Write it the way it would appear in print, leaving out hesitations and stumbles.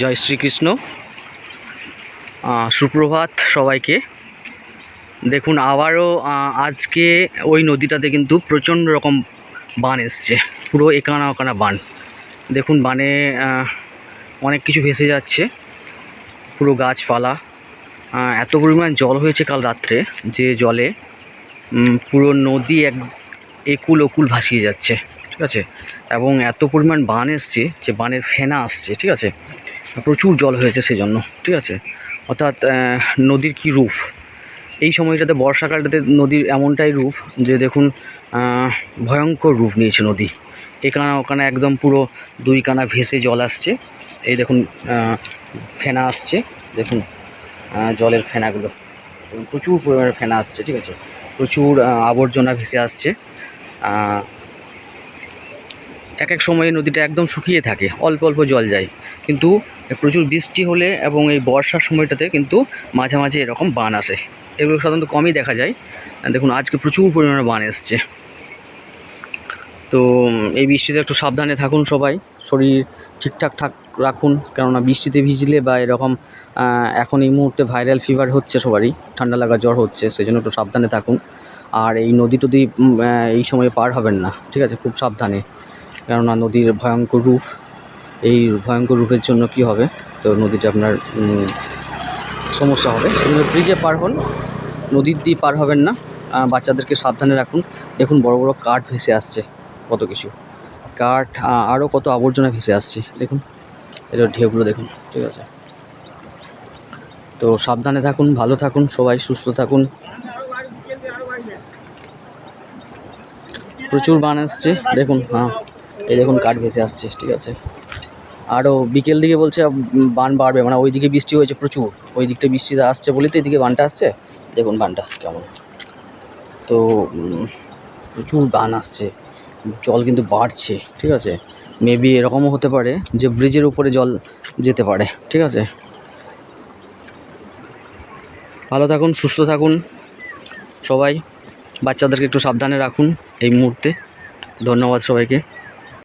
জয় শ্রীকৃষ্ণ। সুপ্রভাত সবাইকে। দেখুন আবারও আজকে ওই নদীটাতে কিন্তু প্রচণ্ড রকম বান এসছে, পুরো একানা ওকানা বান। দেখুন বানে অনেক কিছু ভেসে যাচ্ছে, পুরো গাছপালা। এত পরিমাণ জল হয়েছে কাল রাত্রে যে জলে পুরো নদী একুল ওকুল ভাসিয়ে যাচ্ছে, ঠিক আছে। এবং এত পরিমাণ বান এসছে যে বানের ফেনা আসছে, ঠিক আছে। প্রচুর জল হয়েছে সেজন্য, ঠিক আছে। অর্থাৎ নদীর কি রূপ এই সময়টাতে, বর্ষাকালটাতে নদীর এমনটাই রূপ যে দেখুন ভয়ঙ্কর রূপ নিয়েছে নদী। একানা ওকানা একদম পুরো দুই কানা ভেসে জল আসছে। এই দেখুন ফেনা আসছে, দেখুন জলের ফেনাগুলো, প্রচুর পরিমাণে ফেনা আসছে, ঠিক আছে। প্রচুর আবর্জনা ভেসে আসছে। এক এক সময়ে নদীটা একদম শুকিয়ে থাকে, অল্প অল্প জল যায়, কিন্তু প্রচুর বৃষ্টি হলে এবং এই বর্ষার সময়টাতে কিন্তু মাঝে মাঝে এরকম বান আসে। এগুলো সাধারণত কমই দেখা যায়। দেখুন আজকে প্রচুর পরিমাণে বান এসছে। তো এই বৃষ্টিতে একটু সাবধানে থাকুন সবাই, শরীর ঠিকঠাক রাখুন, কেননা বৃষ্টিতে ভিজলে বা এরকম এখন এই মুহূর্তে ভাইরাল ফিভার হচ্ছে সবারই, ঠান্ডা লাগা জ্বর হচ্ছে, সেই জন্য একটু সাবধানে থাকুন। আর এই নদী টদি এই সময়ে পার হবেন না, ঠিক আছে, খুব সাবধানে, কেননা নদীর ভয়ঙ্কর রূপ। এই ভয়ঙ্কর রূপের জন্য কি হবে, তো নদীটা আপনার সমস্যা হবে। সেজন্য ব্রিজে পার হন, নদীর দিয়ে পার হবেন না। বাচ্চাদেরকে সাবধানে রাখুন। দেখুন বড় বড় কাঠ ভেসে আসছে, কত কিছু কাঠ, আরও কত আবর্জনা ভেসে আসছে, দেখুন এটা ঢেউগুলো দেখুন, ঠিক আছে। তো সাবধানে থাকুন, ভালো থাকুন, সবাই সুস্থ থাকুন। প্রচুর বান আসছে দেখুন, এই দেখুন কাঠ ভেসে আসছে, ঠিক আছে। আরও বিকেল দিকে বলছে বান বাড়বে, মানে ওই দিকে বৃষ্টি হয়েছে প্রচুর, ওই দিকটা বৃষ্টিটা আসছে বলেই তো এদিকে বানটা আসছে। দেখুন বানটা কেমন, তো প্রচুর বান আসছে, জল কিন্তু বাড়ছে, ঠিক আছে। মেবি এরকমও হতে পারে যে ব্রিজের উপরে জল যেতে পারে, ঠিক আছে। ভালো থাকুন, সুস্থ থাকুন সবাই, বাচ্চাদেরকে একটু সাবধানে রাখুন এই মুহূর্তে। ধন্যবাদ সবাইকে।